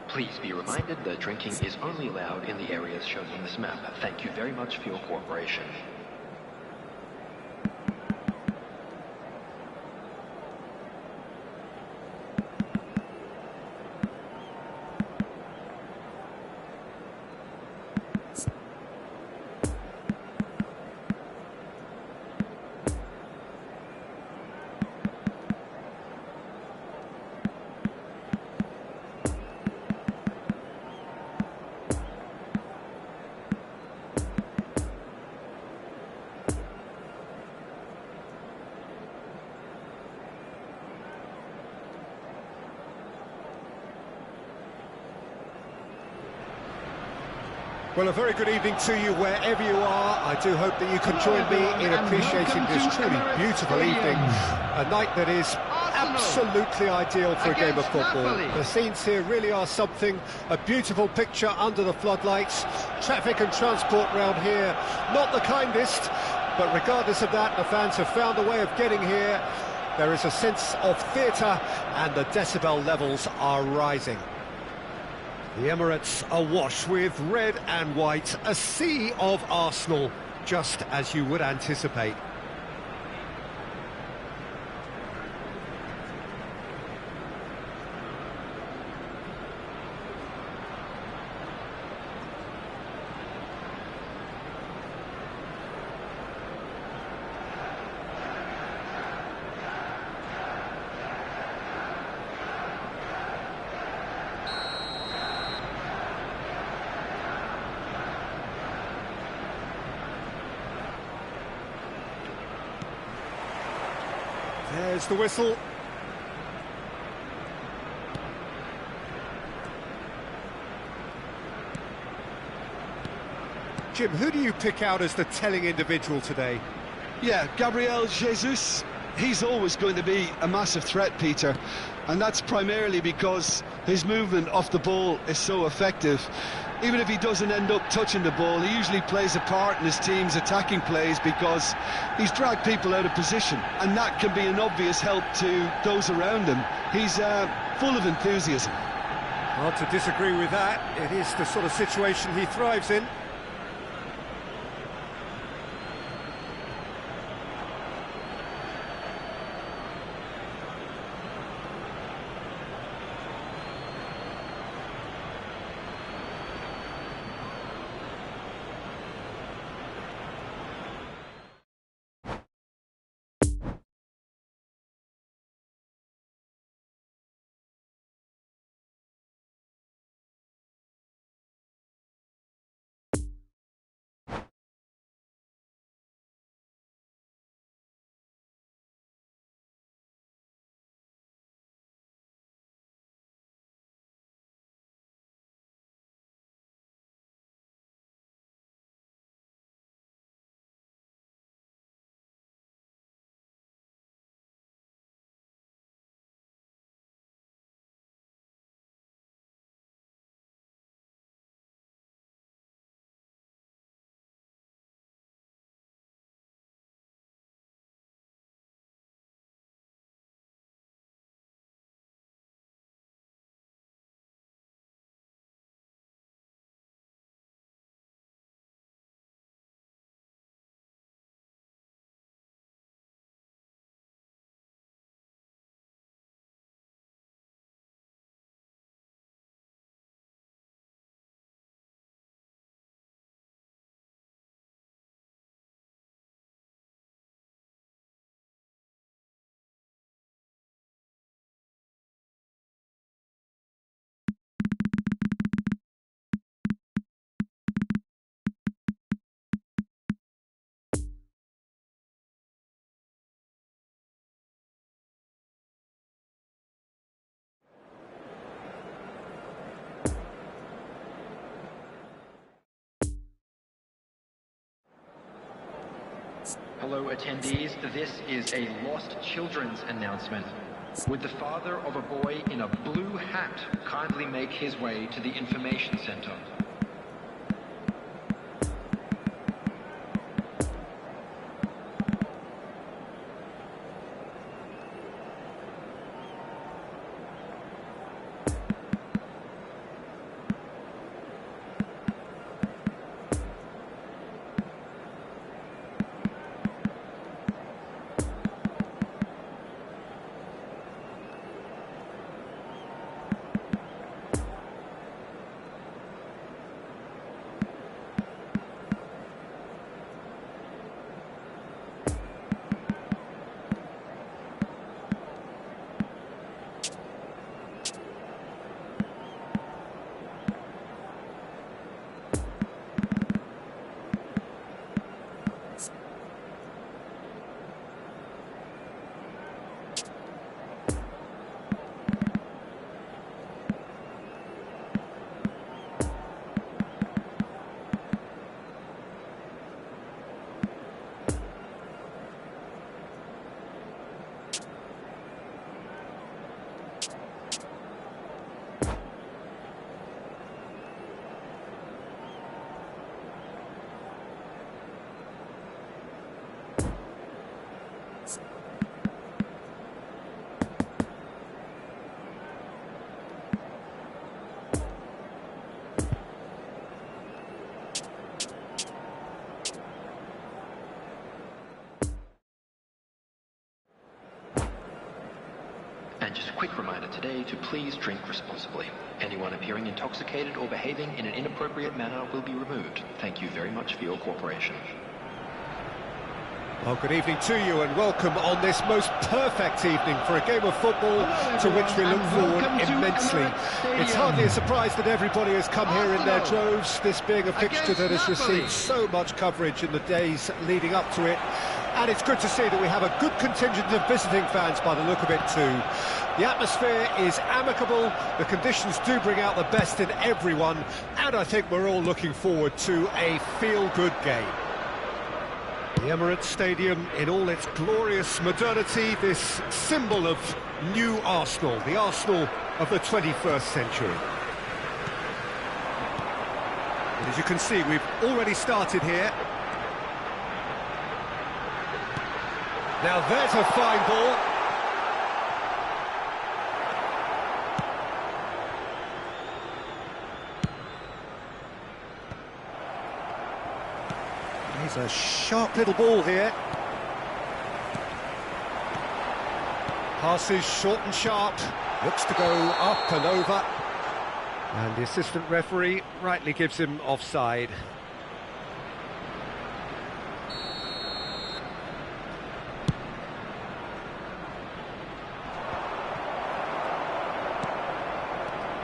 Please be reminded that drinking is only allowed in the areas shown on this map. Thank you very much for your cooperation. Well, a very good evening to you wherever you are. I do hope that you can join me in appreciating this truly beautiful evening. A night that is absolutely ideal for a game of football. The scenes here really are something. A beautiful picture under the floodlights. Traffic and transport round here, not the kindest. But regardless of that, the fans have found a way of getting here. There is a sense of theatre and the decibel levels are rising. The Emirates awash with red and white, a sea of Arsenal, just as you would anticipate. There's the whistle. Jim, who do you pick out as the telling individual today? Yeah, Gabriel Jesus. He's always going to be a massive threat, Peter, and that's primarily because his movement off the ball is so effective. Even if he doesn't end up touching the ball, he usually plays a part in his team's attacking plays because he's dragged people out of position, and that can be an obvious help to those around him. He's full of enthusiasm. Hard to disagree with that. It is the sort of situation he thrives in. Hello attendees, this is a lost children's announcement. Would the father of a boy in a blue hat kindly make his way to the information center? And just a quick reminder today to please drink responsibly. Anyone appearing intoxicated or behaving in an inappropriate manner will be removed. Thank you very much for your cooperation. Well, good evening to you and welcome on this most perfect evening for a game of football to which we look forward immensely. It's hardly a surprise that everybody has come here in their droves, this being a fixture that has received so much coverage in the days leading up to it. And it's good to see that we have a good contingent of visiting fans by the look of it too. The atmosphere is amicable, the conditions do bring out the best in everyone, and I think we're all looking forward to a feel-good game. The Emirates Stadium in all its glorious modernity, this symbol of new Arsenal, the Arsenal of the 21st century. And as you can see, we've already started here. Now there's a fine ball. He's a sharp little ball here. Passes short and sharp. Looks to go up and over. And the assistant referee rightly gives him offside.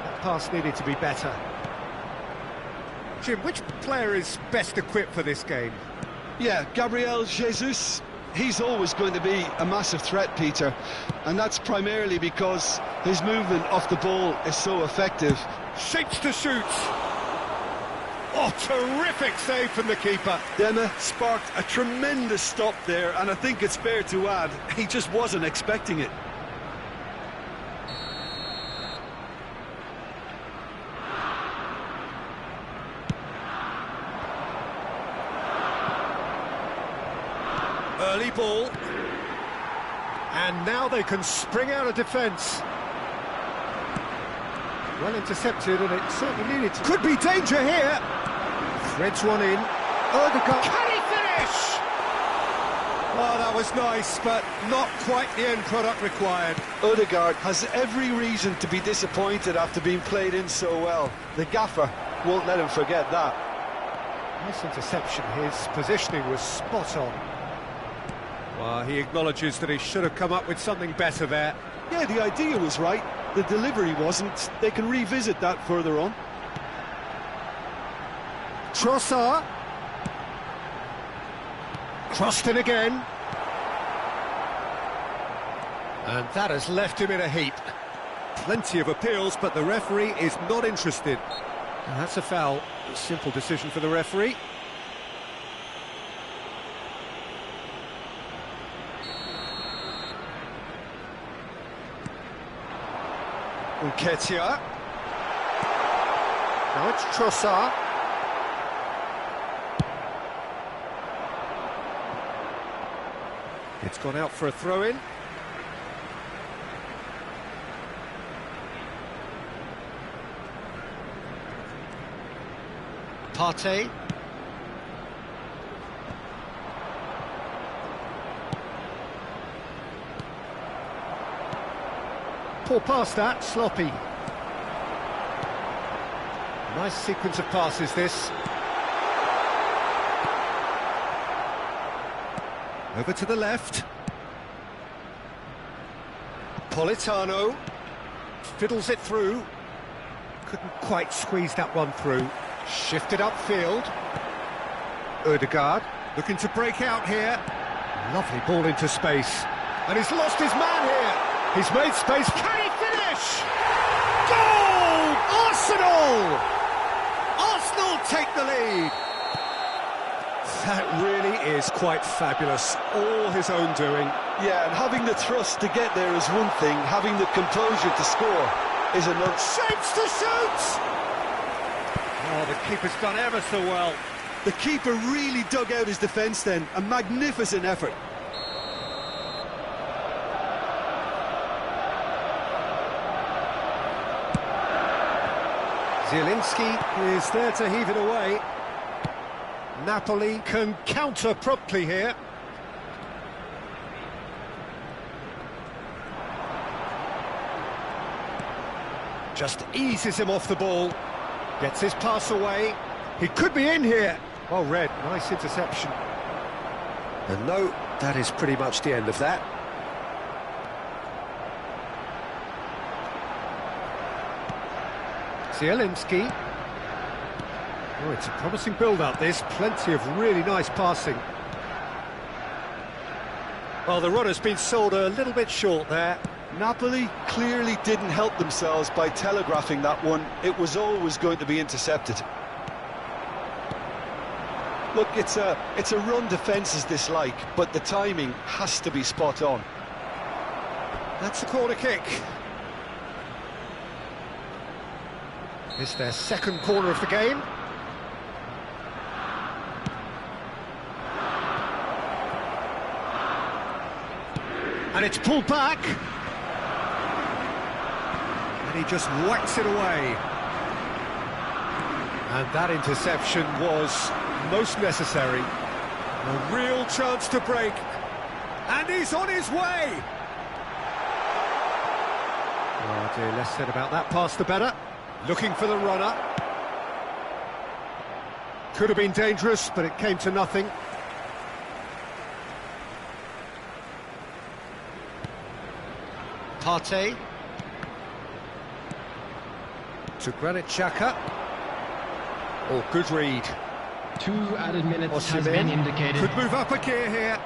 That pass needed to be better. Jim, which player is best equipped for this game? Yeah, Gabriel Jesus. He's always going to be a massive threat, Peter, and that's primarily because his movement off the ball is so effective. Shapes to shoot. Oh, terrific save from the keeper. Demme sparked a tremendous stop there, and I think it's fair to add, he just wasn't expecting it. Early ball. And now they can spring out of defence. Well intercepted, and it certainly needed to. Could be danger here. Threads one in. Odegaard. Can he finish? Oh, that was nice, but not quite the end product required. Odegaard has every reason to be disappointed after being played in so well. The gaffer won't let him forget that. Nice interception. His positioning was spot on. Well, he acknowledges that he should have come up with something better there. Yeah, the idea was right. The delivery wasn't. They can revisit that further on. Trossard. Crossed in again. And that has left him in a heap. Plenty of appeals, but the referee is not interested. And that's a foul. A simple decision for the referee. Nketiah. Now it's Trossard. It's gone out for a throw-in. Partey. Poor pass that, sloppy. Nice sequence of passes this. Over to the left. Politano fiddles it through. Couldn't quite squeeze that one through. Shifted upfield. Odegaard looking to break out here. Lovely ball into space. And he's lost his man here. He's made space. Can he finish? Goal! Arsenal! Arsenal take the lead. That really is quite fabulous. All his own doing. Yeah, and having the thrust to get there is one thing. Having the composure to score is another. Shapes to shoot! Oh, the keeper's done ever so well. The keeper really dug out his defence then. A magnificent effort. Zielinski is there to heave it away. Napoli can counter promptly here. Just eases him off the ball. Gets his pass away. He could be in here. Well read, nice interception. And no, that is pretty much the end of that. Zielinski. Oh, it's a promising build-up, this. Plenty of really nice passing. Well, the runner's been sold a little bit short there. Napoli clearly didn't help themselves by telegraphing that one. It was always going to be intercepted. Look, it's a run defence's dislike, but the timing has to be spot on. That's a corner kick. It's their second corner of the game. And it's pulled back. And he just whacks it away. And that interception was most necessary. A real chance to break. And he's on his way! Oh dear, less said about that pass the better. Looking for the runner. Could have been dangerous, but it came to nothing. Partey. To Granit Xhaka. Oh, good read. 2 added minutes has been indicated. Could move up a gear here.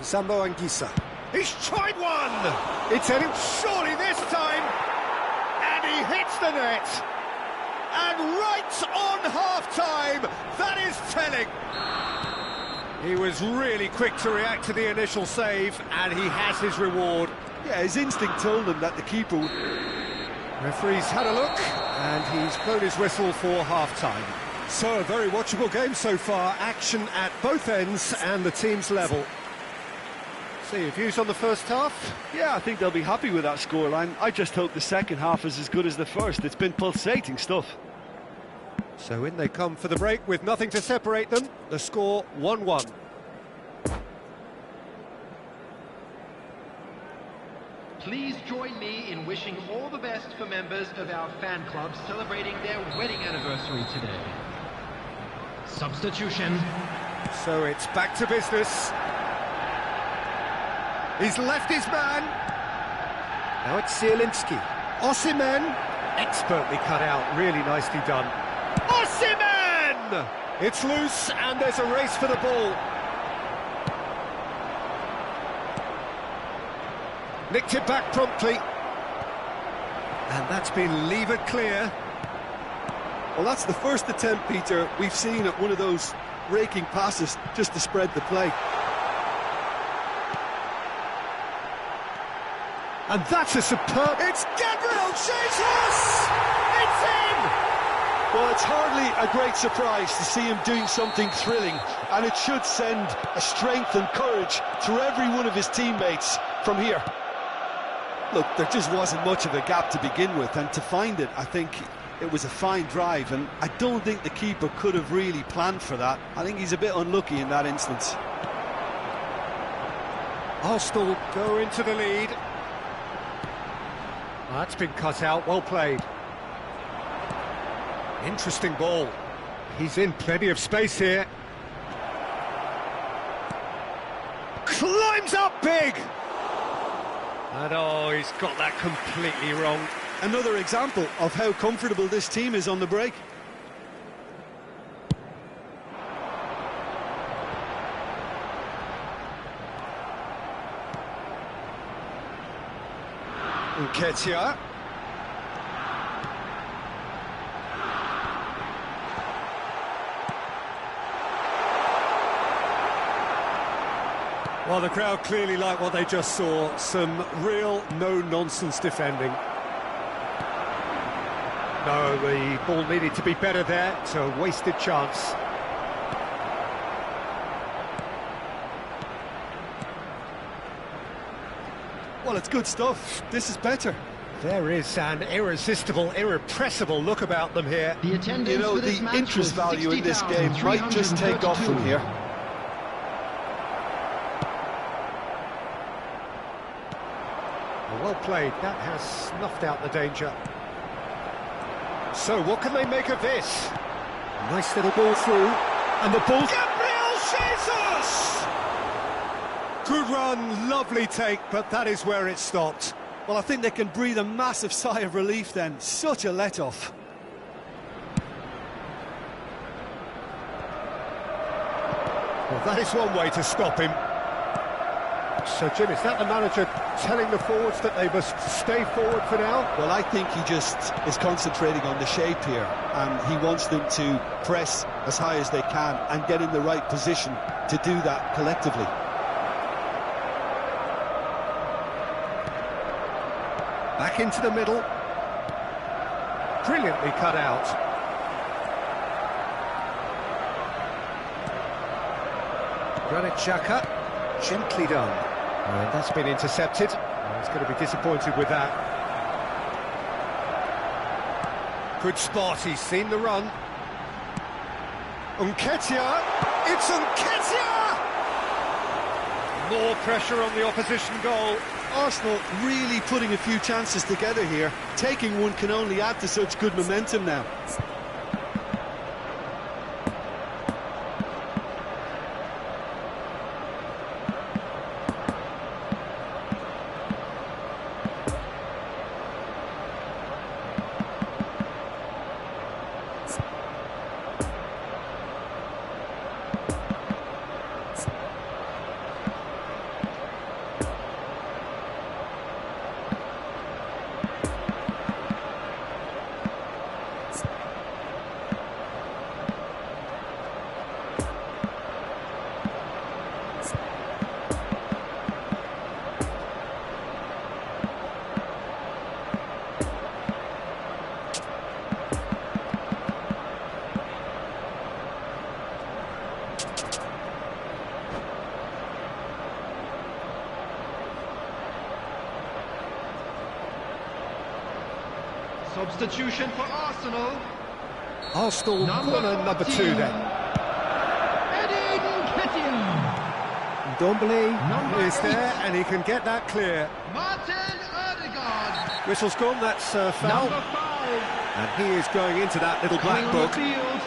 Zambo Anguissa. He's tried one! It's heading surely this time! And he hits the net! And right on half-time! That is telling! He was really quick to react to the initial save, and he has his reward. Yeah, his instinct told him that the keeper would... Referee's had a look, and he's blown his whistle for half-time. So, a very watchable game so far. Action at both ends and the team's level. So, your views on the first half? Yeah, I think they'll be happy with that scoreline. I just hope the second half is as good as the first. It's been pulsating stuff. So in they come for the break with nothing to separate them. The score 1-1. Please join me in wishing all the best for members of our fan club celebrating their wedding anniversary today. Substitution. So it's back to business. He's left his man. Now it's Zielinski. Osimhen. Expertly cut out, really nicely done. Osimhen! It's loose and there's a race for the ball. Nicked it back promptly. And that's been levered clear. Well, that's the first attempt, Peter, we've seen at one of those raking passes just to spread the play. And that's a superb... It's Gabriel Jesus! It's in! Well, it's hardly a great surprise to see him doing something thrilling, and it should send a strength and courage through every one of his teammates from here. Look, there just wasn't much of a gap to begin with, and to find it, I think it was a fine drive, and I don't think the keeper could have really planned for that. I think he's a bit unlucky in that instance. Arsenal go into the lead. Well, that's been cut out, well played. Interesting ball. He's in plenty of space here. Climbs up big! And oh, he's got that completely wrong. Another example of how comfortable this team is on the break. Nketiah. Well, the crowd clearly like what they just saw. Some real no-nonsense defending. No, the ball needed to be better there. It's a wasted chance. Well, it's good stuff. This is better. There is an irresistible, irrepressible look about them here. The attendance, you know, for this the match interest was value in this game might just take off from here. Well played, that has snuffed out the danger. So, what can they make of this? Nice little ball through, and the ball... Gabriel Jesus! Good run, lovely take, but that is where it stopped. Well, I think they can breathe a massive sigh of relief then. Such a let-off. Well, that is one way to stop him. So, Jim, is that the manager telling the forwards that they must stay forward for now? Well, I think he just is concentrating on the shape here, and he wants them to press as high as they can and get in the right position to do that collectively. Back into the middle. Brilliantly cut out. Granit Xhaka, gently done. And that's been intercepted. He's going to be disappointed with that. Good spot, he's seen the run. Nketiah! It's Nketiah! More pressure on the opposition goal. Arsenal really putting a few chances together here. Taking one can only add to such good momentum now. Substitution for Arsenal. Arsenal corner number 2 then. Eddie Nketiah. Ndombele is there and he can get that clear. Martin Odegaard. Whistle's gone, that's foul. Number 5. And he is going into that little Coming black on the book. field.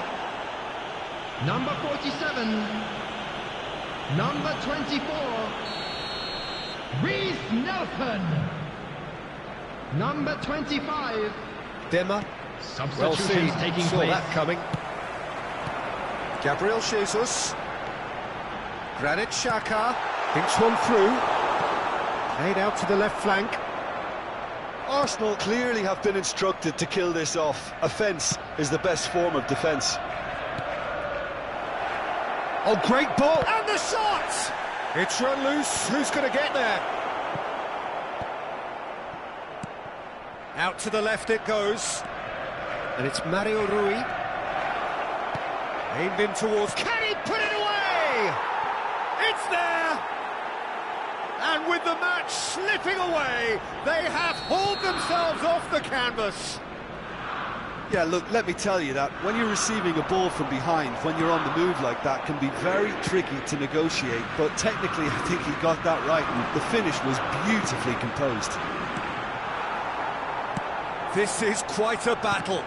Number 47. Number 24. Reece Nelson. Number 25. Demba, well seen, saw that coming. Gabriel Jesus. Granit Xhaka, thinks one through. Played out to the left flank. Arsenal clearly have been instructed to kill this off. Offence is the best form of defence. Oh, great ball! And the shot! It's run loose, who's going to get there? Out to the left it goes. And it's Mario Rui. Aimed in towards... Can he put it away? It's there! And with the match slipping away, they have hauled themselves off the canvas. Yeah, look, let me tell you that when you're receiving a ball from behind, when you're on the move like that, can be very tricky to negotiate. But technically, I think he got that right, and the finish was beautifully composed. This is quite a battle.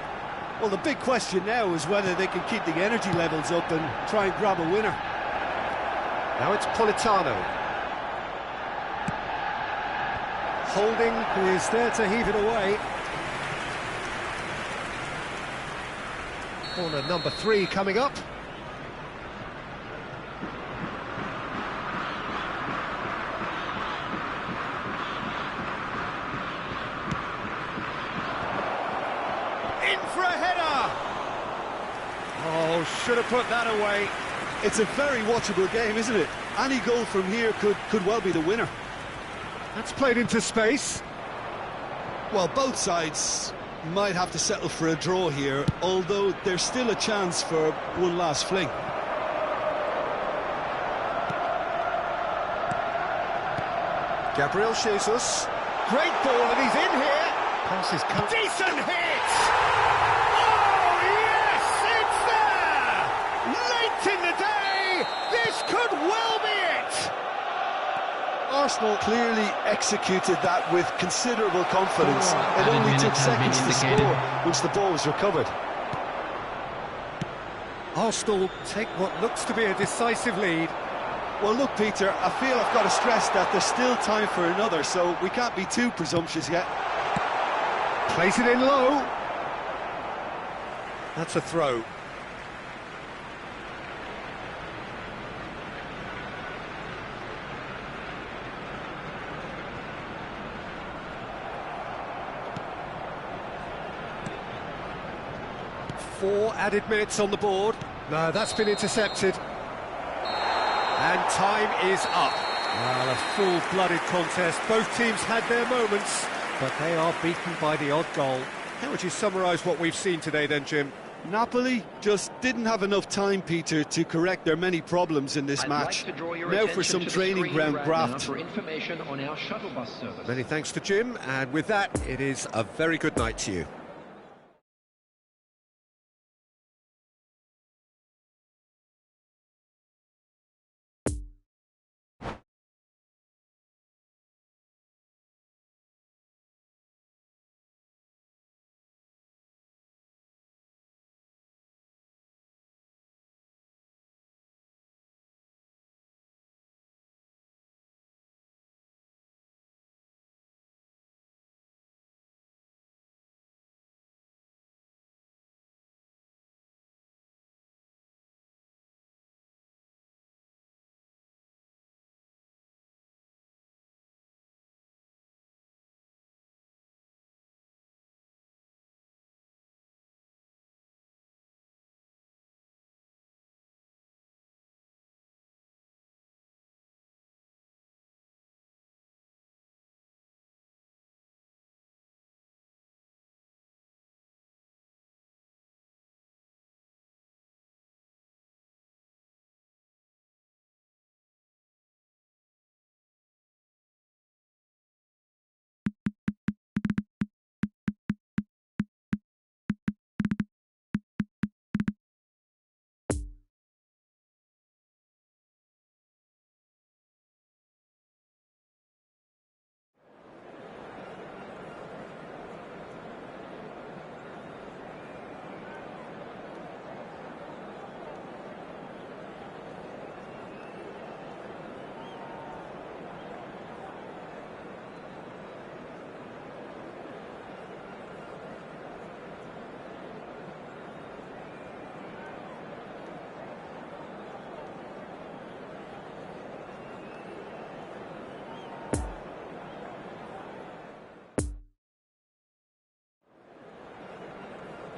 Well, the big question now is whether they can keep the energy levels up and try and grab a winner. Now it's Politano. Holding is there to heave it away. Corner number 3 coming up. In for a header! Oh, should have put that away. It's a very watchable game, isn't it? Any goal from here could well be the winner. That's played into space. Well, both sides might have to settle for a draw here, although there's still a chance for one last fling. Gabriel Jesus. Great ball, and he's in here. Passes come. Decent hit! Oh, yes, it's there! Late in the day, this could well be it! Arsenal clearly executed that with considerable confidence. It only took seconds to score once the ball was recovered. Arsenal take what looks to be a decisive lead. Well, look, Peter, I feel I've got to stress that there's still time for another, so we can't be too presumptuous yet. Plays it in low. That's a throw. Four added minutes on the board. No, that's been intercepted. And time is up. Well, a full-blooded contest. Both teams had their moments, but they are beaten by the odd goal. How would you summarise what we've seen today then, Jim? Napoli just didn't have enough time, Peter, to correct their many problems in this match. Now for some training ground graft. For information on our shuttle bus service. Many thanks to Jim, and with that, it is a very good night to you.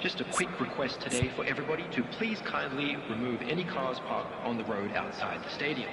Just a quick request today for everybody to please kindly remove any cars parked on the road outside the stadium.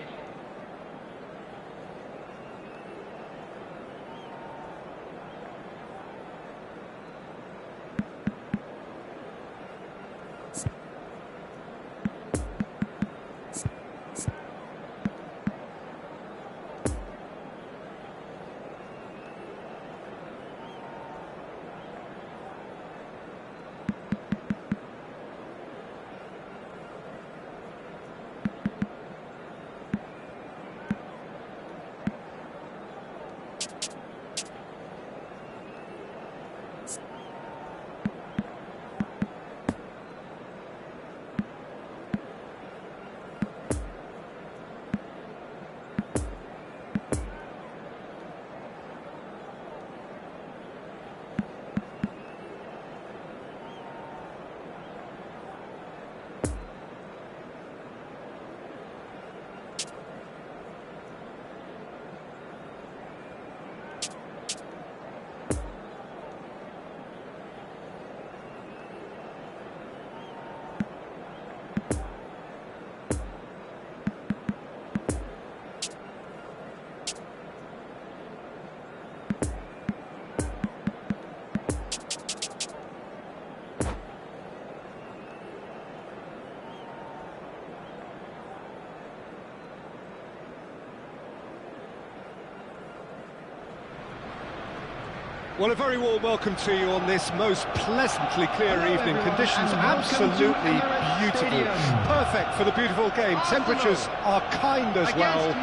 Well, a very warm welcome to you on this most pleasantly clear evening. Conditions absolutely beautiful. Perfect for the beautiful game. Temperatures are kind as well.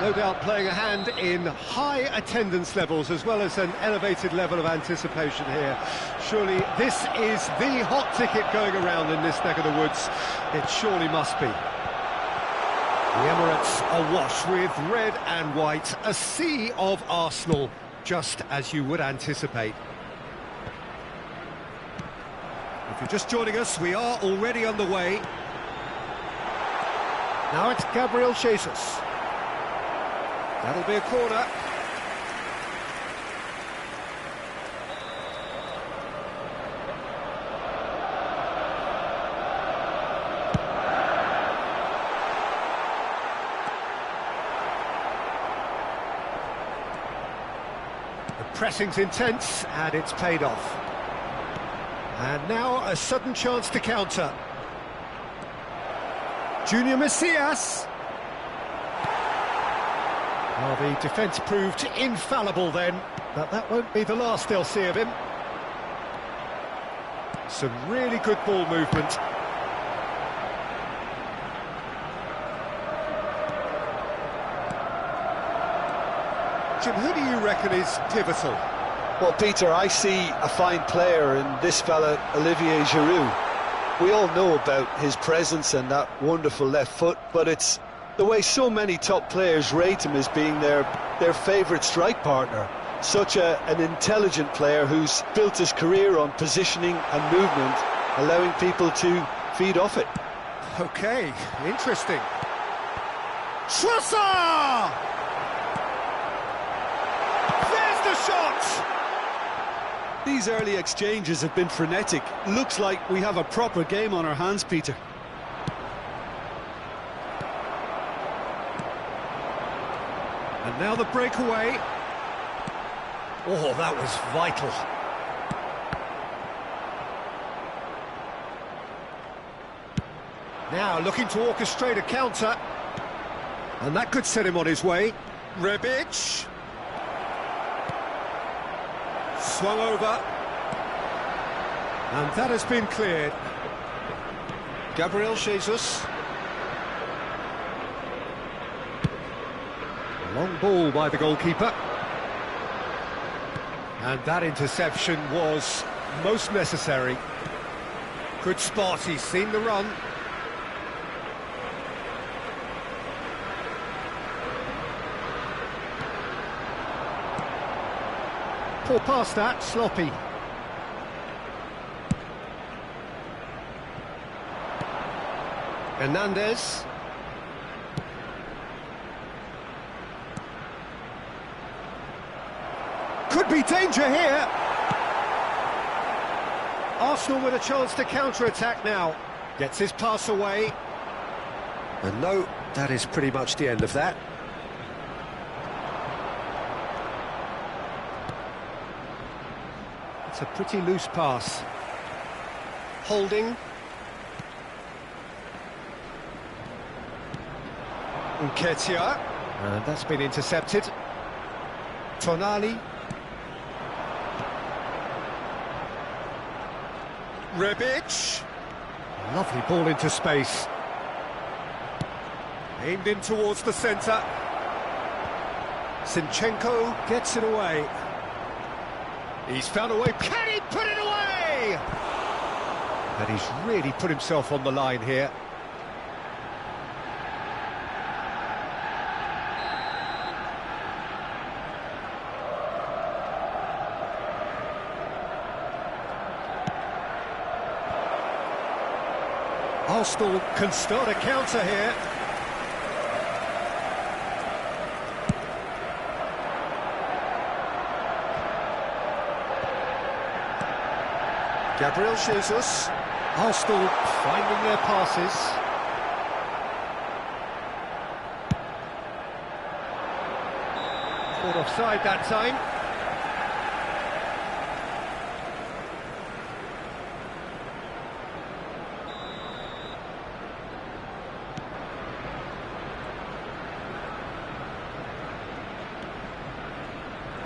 No doubt playing a hand in high attendance levels as well as an elevated level of anticipation here. Surely this is the hot ticket going around in this neck of the woods. It surely must be. The Emirates awash with red and white. A sea of Arsenal. Just as you would anticipate. If you're just joining us, we are already underway. Now it's Gabriel Jesus. That'll be a corner. Pressing's intense, and it's paid off. And now a sudden chance to counter. Junior Messias. Well, the defence proved infallible then, but that won't be the last they'll see of him. Some really good ball movement. Jim, who do you reckon is pivotal? Well, Peter, I see a fine player in this fella, Olivier Giroud. We all know about his presence and that wonderful left foot, but it's the way so many top players rate him as being their favourite strike partner. Such an intelligent player who's built his career on positioning and movement, allowing people to feed off it. Okay, interesting. Trossard! Shot! These early exchanges have been frenetic. Looks like we have a proper game on our hands, Peter. And now the breakaway. Oh, that was vital. Now looking to orchestrate a counter. And that could set him on his way. Rebic. Swung over, and that has been cleared. Gabriel Jesus. A long ball by the goalkeeper. And that interception was most necessary. Good spot, he's seen the run. Poor pass that, sloppy. Hernandez. Could be danger here. Arsenal with a chance to counter-attack now. Gets his pass away. And no, that is pretty much the end of that. It's a pretty loose pass. Holding. Nketiah. And that's been intercepted. Tonali. Rebic. Lovely ball into space. Aimed in towards the centre. Zinchenko gets it away. He's found a way. Can he put it away? And he's really put himself on the line here. Arsenal can start a counter here. Gabriel Jesus. Arsenal finding their passes. Caught offside that time.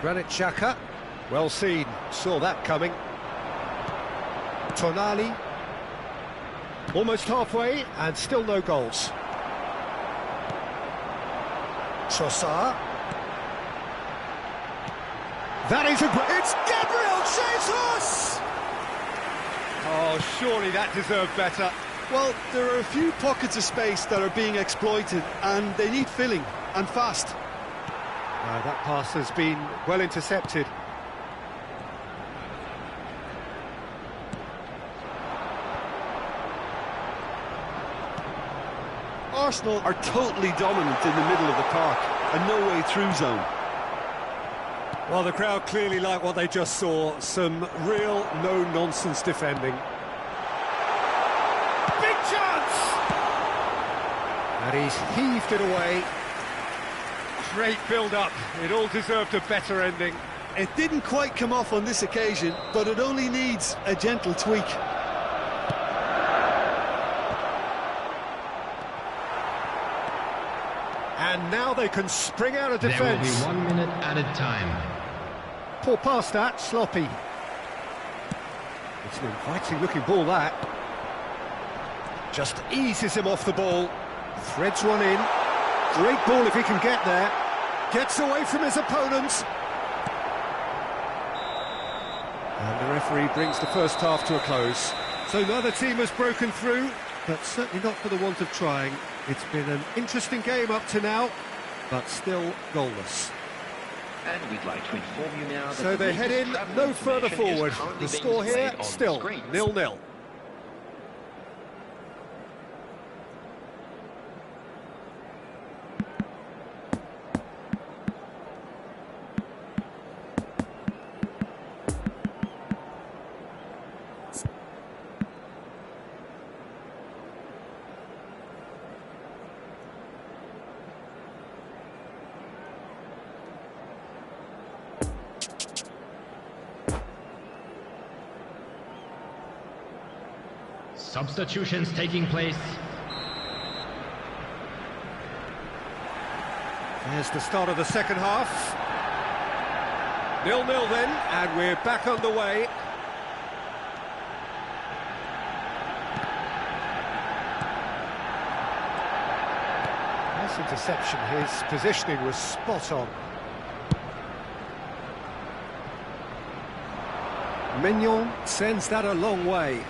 Granit Xhaka. Well seen, saw that coming. Tonali. Almost halfway, and still no goals. Trossard. That is a great... It's Gabriel Jesus! Oh, surely that deserved better. Well, there are a few pockets of space that are being exploited, and they need filling, and fast. That pass has been well intercepted. Arsenal are totally dominant in the middle of the park, a no-way-through zone. Well, the crowd clearly like what they just saw. Some real no-nonsense defending. Big chance! And he's heaved it away. Great build-up. It all deserved a better ending. It didn't quite come off on this occasion, but it only needs a gentle tweak. And now they can spring out of defence. There will be 1 minute added time. Poor pass that, sloppy. It's an inviting-looking ball, that. Just eases him off the ball. Threads one in. Great ball if he can get there. Gets away from his opponent. And the referee brings the first half to a close. So neither team has broken through, but certainly not for the want of trying. It's been an interesting game up to now, but still goalless. And we'd like to inform you now that So they head in no further forward. The score here, still 0-0. Substitutions taking place. There's the start of the second half. 0-0 then, and we're back underway. Nice interception. His positioning was spot on. Mignon sends that a long way.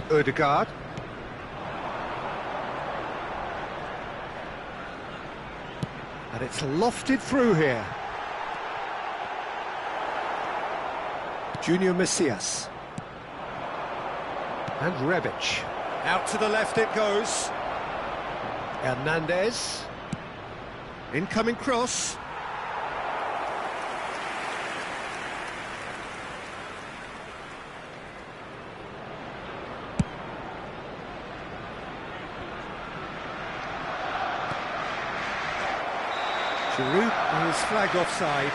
Ødegaard. And it's lofted through here. Junior Messias. And Rebic. Out to the left it goes. Hernandez. Incoming cross. Giroud is flagged offside.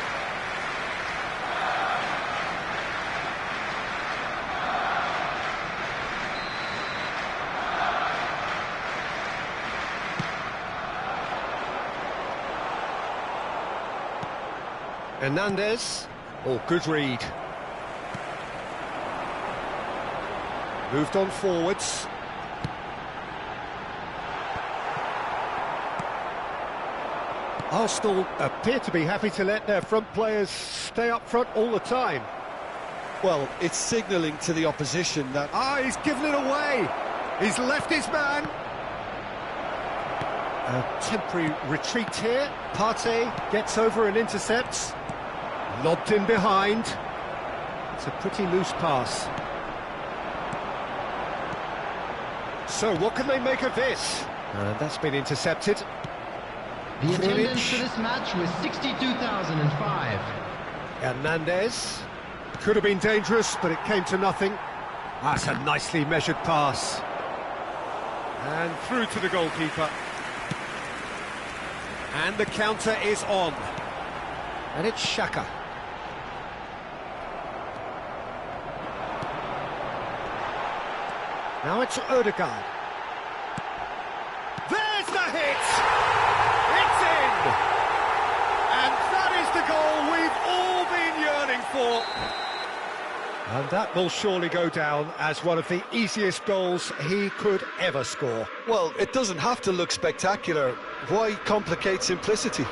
Hernandez. Oh, good read. Moved on forwards. Arsenal appear to be happy to let their front players stay up front all the time. Well, it's signalling to the opposition that... He's given it away! He's left his man! A temporary retreat here. Partey gets over and intercepts. Lobbed in behind. It's a pretty loose pass. So, what can they make of this? That's been intercepted. The attendance for this match was 62,005. Hernandez. Could have been dangerous, but it came to nothing. That's a nicely measured pass. And through to the goalkeeper. And the counter is on. And it's Xhaka. Now it's Ødegaard. There's the hit! It's in! the goal we've all been yearning for. And that will surely go down as one of the easiest goals he could ever score. Well, it doesn't have to look spectacular. Why complicate simplicity?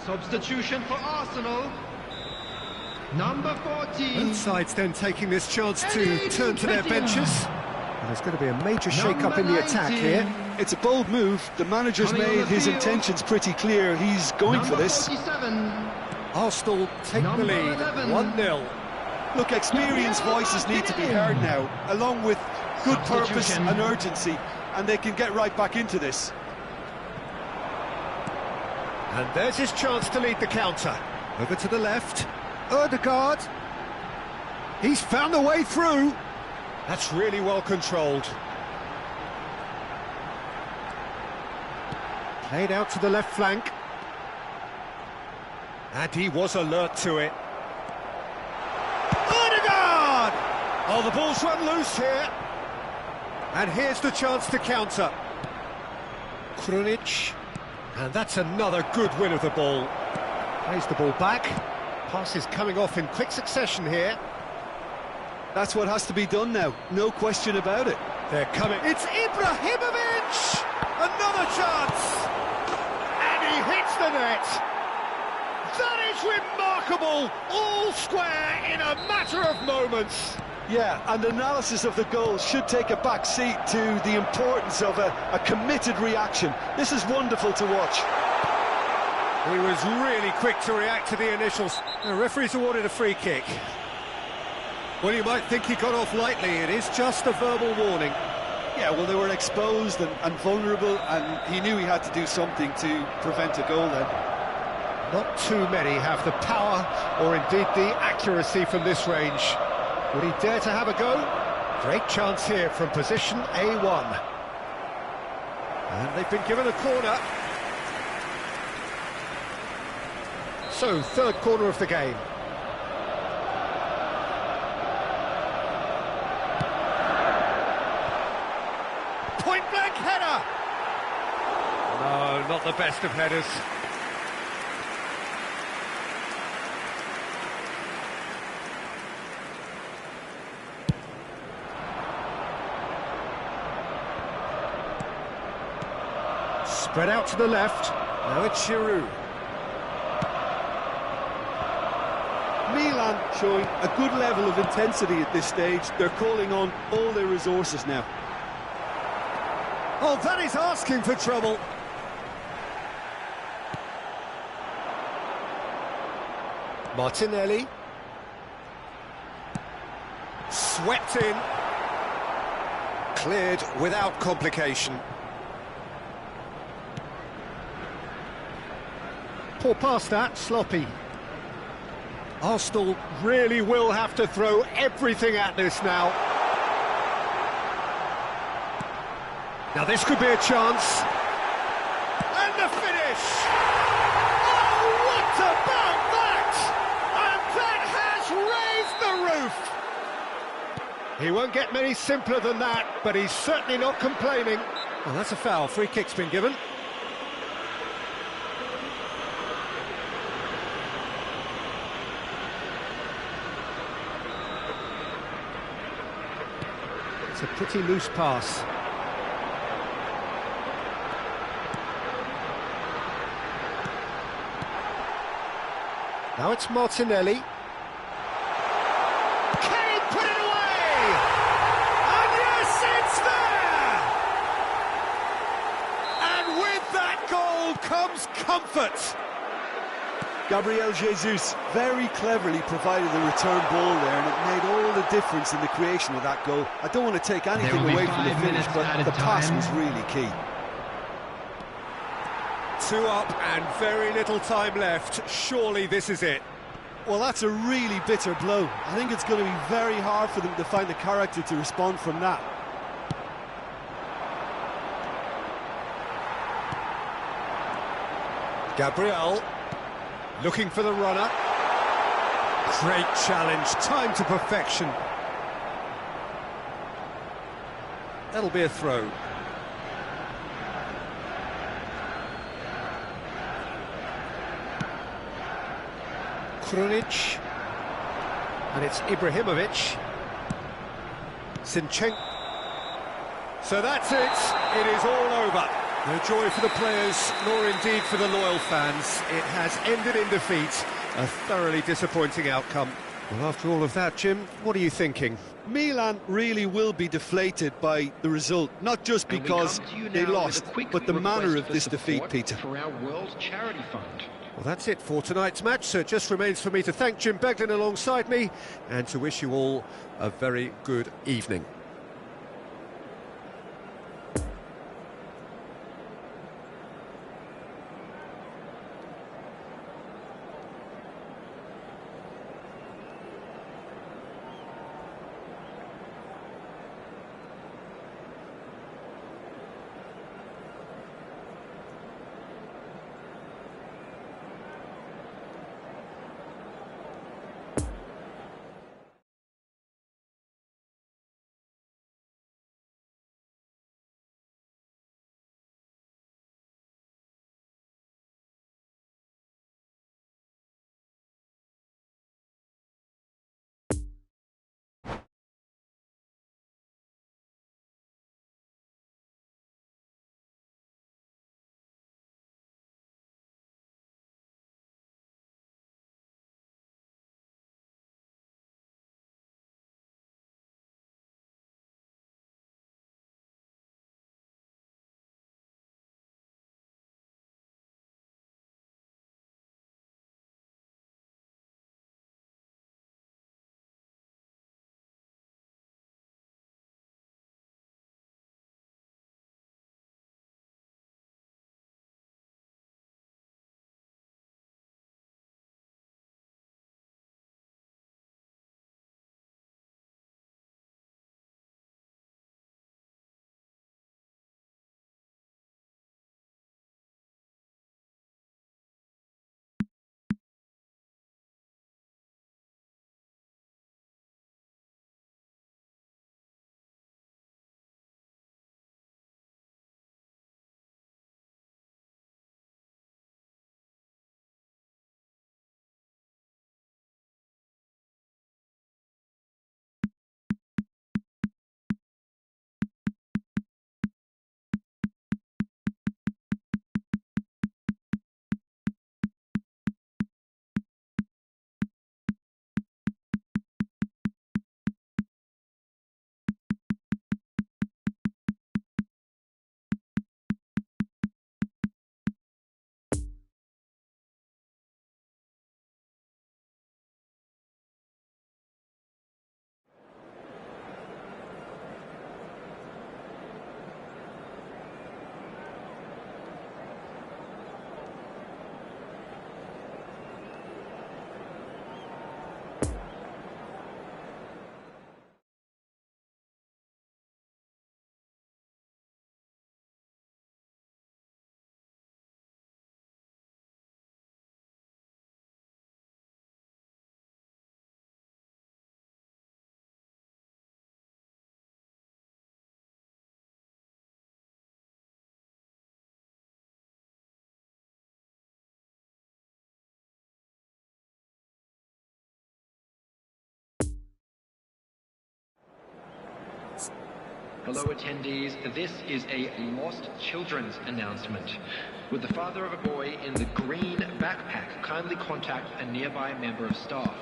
Substitution for Arsenal. Number 14. Both sides then taking this chance to turn to their benches. And there's going to be a major shake-up in the attack here. It's a bold move. The manager's made his intentions pretty clear. He's going for this. 47. Arsenal take the lead, 1-0. Look, experienced voices need to be heard now, along with good purpose and urgency, and they can get right back into this. And there's his chance to lead the counter. Over to the left, Ødegaard. He's found a way through. That's really well controlled. Played out to the left flank. And he was alert to it. Ødegaard! Oh, the ball's run loose here. And here's the chance to counter. Krunic. And that's another good win of the ball. Plays the ball back. Pass is coming off in quick succession here. That's what has to be done now, no question about it. They're coming. It's Ibrahimovic! Another chance! And he hits the net. That is remarkable! All square in a matter of moments. Yeah, and analysis of the goal should take a back seat to the importance of a committed reaction. This is wonderful to watch. He was really quick to react to the initials. The referee's awarded a free kick. Well, you might think he got off lightly. It is just a verbal warning. Yeah, well, they were exposed and vulnerable, and he knew he had to do something to prevent a goal then. Not too many have the power or indeed the accuracy from this range. Would he dare to have a go? Great chance here from position A1. And they've been given a corner. So, third corner of the game. Point-blank header! No, not the best of headers. Spread out to the left. Now it's Giroud. Milan showing a good level of intensity at this stage. They're calling on all their resources now. Oh, that is asking for trouble. Martinelli. Swept in. Cleared without complication. Poor pass that, sloppy. Arsenal really will have to throw everything at this now. Now this could be a chance. And the finish! Oh, what about that? And that has raised the roof! He won't get many simpler than that, but he's certainly not complaining. Well, that's a foul. Free kick's been given. It's a pretty loose pass. Now it's Martinelli. Kane put it away! And yes, it's there! And with that goal comes comfort. Gabriel Jesus very cleverly provided the return ball there, and it made all the difference in the creation of that goal. I don't want to take anything away from the finish, but the pass was really key. 2 up and very little time left. Surely this is it. Well, that's a really bitter blow. I think it's going to be very hard for them to find the character to respond from that. Gabriel looking for the runner. Great challenge, time to perfection. That'll be a throw. Krunic, and it's Ibrahimovic. Zinchenko. So that's it. It is all over. No joy for the players, nor indeed for the loyal fans. It has ended in defeat. A thoroughly disappointing outcome. Well, after all of that, Jim, what are you thinking? Milan really will be deflated by the result, not just because they lost, but the manner of this defeat, Peter. For our World Charity Fund. Well, that's it for tonight's match, so it just remains for me to thank Jim Beglin alongside me and to wish you all a very good evening. Hello attendees, this is a lost children's announcement. Would the father of a boy in the green backpack kindly contact a nearby member of staff?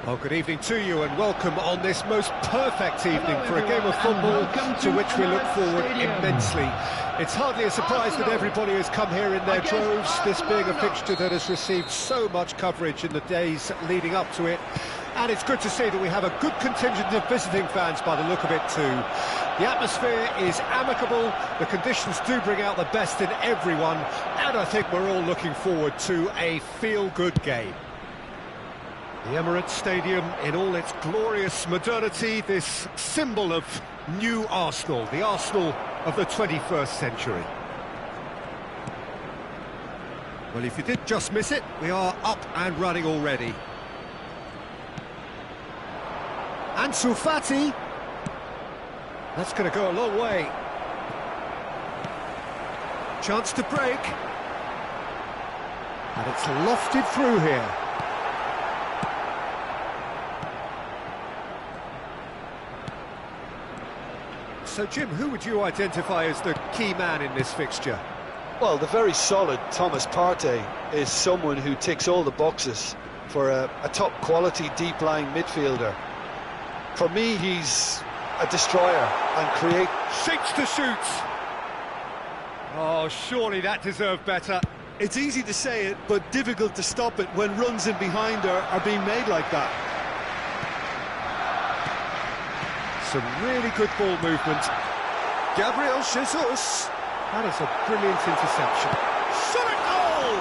Well, good evening to you and welcome on this most perfect evening for a game of football to which we look forward immensely. It's hardly a surprise that everybody has come here in their droves, this being a fixture that has received so much coverage in the days leading up to it. And it's good to see that we have a good contingent of visiting fans by the look of it too. The atmosphere is amicable, the conditions do bring out the best in everyone, and I think we're all looking forward to a feel-good game. The Emirates Stadium in all its glorious modernity, this symbol of new Arsenal, the Arsenal of the 21st century. Well, if you did just miss it, we are up and running already. Ansu Fati. That's going to go a long way. Chance to break. And it's lofted through here. So, Jim, who would you identify as the key man in this fixture? Well, the very solid Thomas Partey is someone who ticks all the boxes for a top-quality, deep-lying midfielder. For me, he's a destroyer and Seeks to shoot! Oh, surely that deserved better. It's easy to say it, but difficult to stop it when runs in behind are being made like that. Some really good ball movement. Gabriel Jesus. That is a brilliant interception. Shot at goal!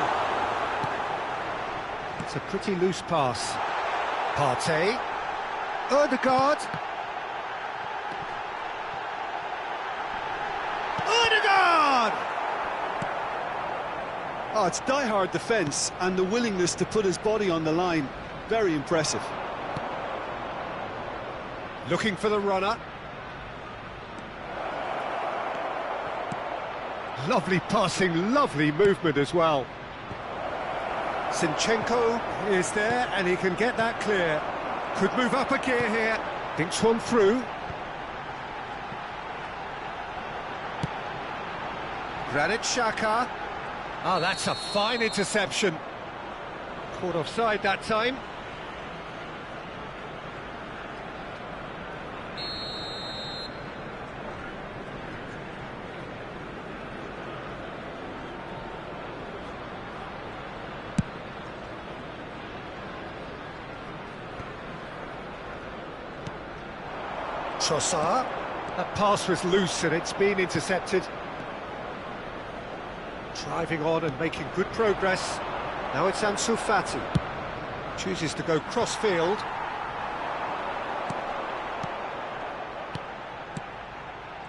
It's a pretty loose pass. Partey. Ødegaard. Ødegaard! Oh, it's die-hard defence and the willingness to put his body on the line. Very impressive. Looking for the runner. Lovely passing, lovely movement as well. Zinchenko is there and he can get that clear. Could move up a gear here. Thinks one through. Granit Xhaka. Oh, that's a fine interception. Caught offside that time. Trossard. That pass was loose and it's been intercepted. Driving on and making good progress. Now it's Ansu Fati. Chooses to go cross-field.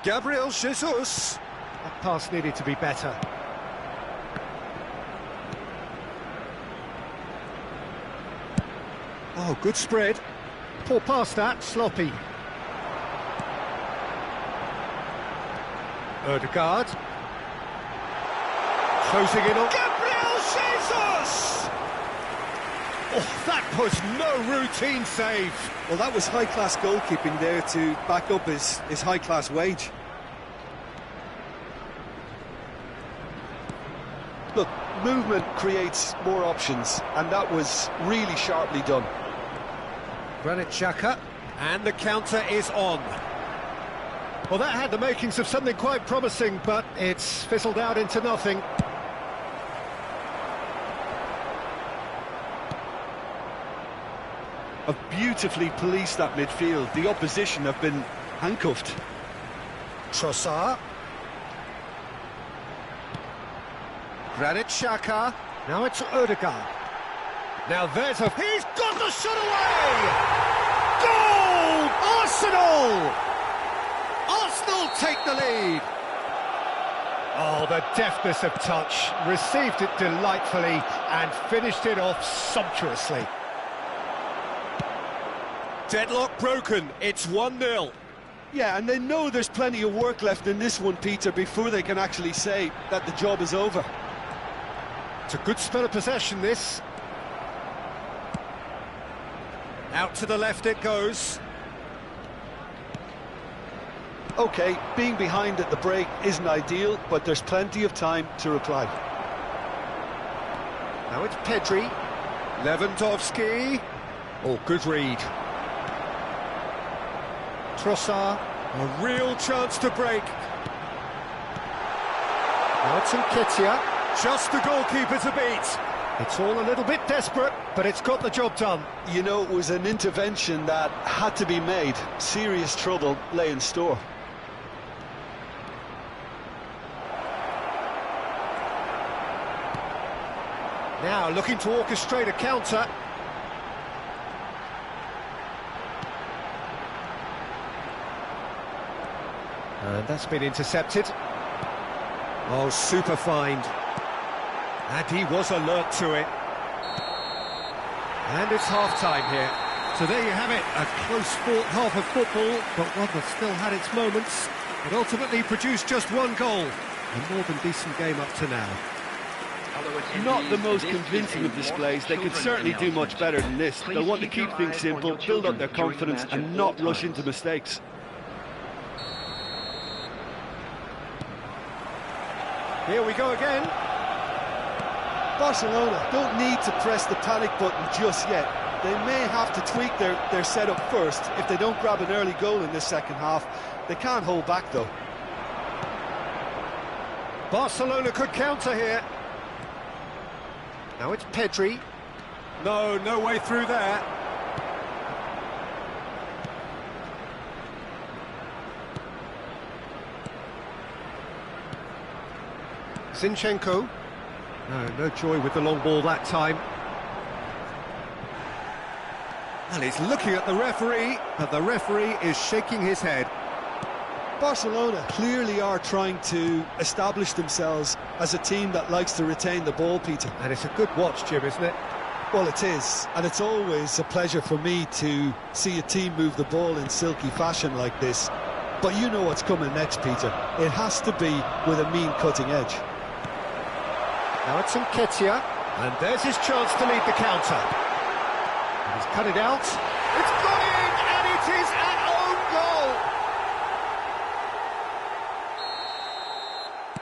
Gabriel Jesus. That pass needed to be better. Oh, good spread. Poor pass that, sloppy. Ødegaard. Closing in on Gabriel Jesus! Oh, that was no routine save. Well, that was high-class goalkeeping there to back up his high-class wage. Look, movement creates more options, and that was really sharply done. Granit Xhaka, and the counter is on. Well, that had the makings of something quite promising, but it's fizzled out into nothing. Have beautifully policed that midfield. The opposition have been handcuffed. Trossard. Granit Xhaka. Now it's Ødegaard. Now there's a... He's got the shot away! Goal! Arsenal! Arsenal take the lead. Oh, the deftness of touch. Received it delightfully and finished it off sumptuously. Deadlock broken. It's 1-0. Yeah, and they know there's plenty of work left in this one, Peter, before they can actually say that the job is over. It's a good spell of possession, this. Out to the left it goes. OK, being behind at the break isn't ideal, but there's plenty of time to reply. Now it's Pedri. Lewandowski. Oh, good read. Trossard, a real chance to break. Now it's Nketiah, just the goalkeeper to beat. It's all a little bit desperate, but it's got the job done. You know, it was an intervention that had to be made. Serious trouble lay in store. Now looking to orchestrate a counter. And that's been intercepted. Oh, super find. And he was alert to it. And it's half-time here. So there you have it, a close-fought half of football, but one that still had its moments. It ultimately produced just one goal. A more than decent game up to now. Not the most convincing of displays. They could certainly do much better than this. They'll want to keep things simple, build up their confidence and not rush into mistakes. Here we go again. Barcelona don't need to press the panic button just yet. They may have to tweak their setup first. If they don't grab an early goal in this second half, they can't hold back though. Barcelona could counter here. Now it's Pedri. No way through there. Zinchenko. No joy with the long ball that time. And he's looking at the referee, but the referee is shaking his head. Barcelona clearly are trying to establish themselves as a team that likes to retain the ball, Peter. And it's a good watch, Jim, isn't it? Well, it is, and it's always a pleasure for me to see a team move the ball in silky fashion like this. But you know what's coming next, Peter. It has to be with a mean cutting edge. Now it's Nketiah, and there's his chance to lead the counter. And he's cut it out. It's gone in, and it is an own goal!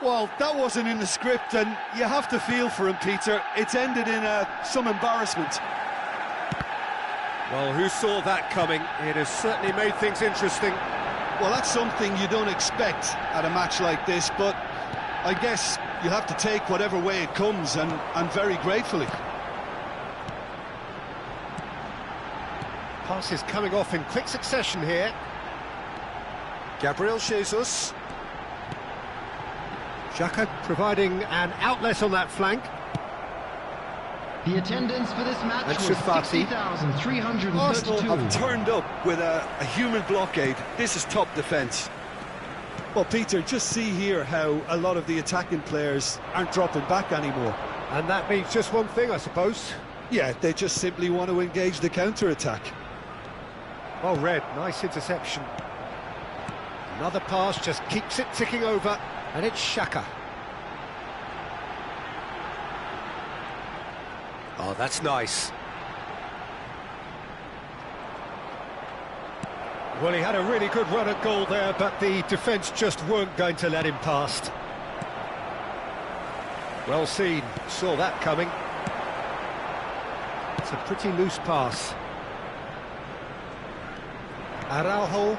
Well, that wasn't in the script, and you have to feel for him, Peter. It's ended in some embarrassment. Well, who saw that coming? It has certainly made things interesting. Well, that's something you don't expect at a match like this, but I guess you have to take whatever way it comes, and very gratefully. Passes coming off in quick succession here. Gabriel Jesus. Xhaka providing an outlet on that flank. The attendance for this match And was Shufati. 60,332. Arsenal have turned up with a human blockade. This is top defence. Well, Peter, just see here how a lot of the attacking players aren't dropping back anymore. And that means just one thing, I suppose. Yeah, they just simply want to engage the counter-attack. Well read, nice interception. Another pass just keeps it ticking over, and it's Xhaka. Oh, that's nice. Well, he had a really good run at goal there, but the defence just weren't going to let him past. Well seen, saw that coming. It's a pretty loose pass. Araujo.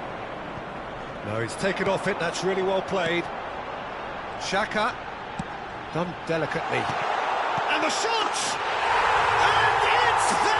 No, he's taken off it, that's really well played. Xhaka, done delicately. And the shot! And it's there!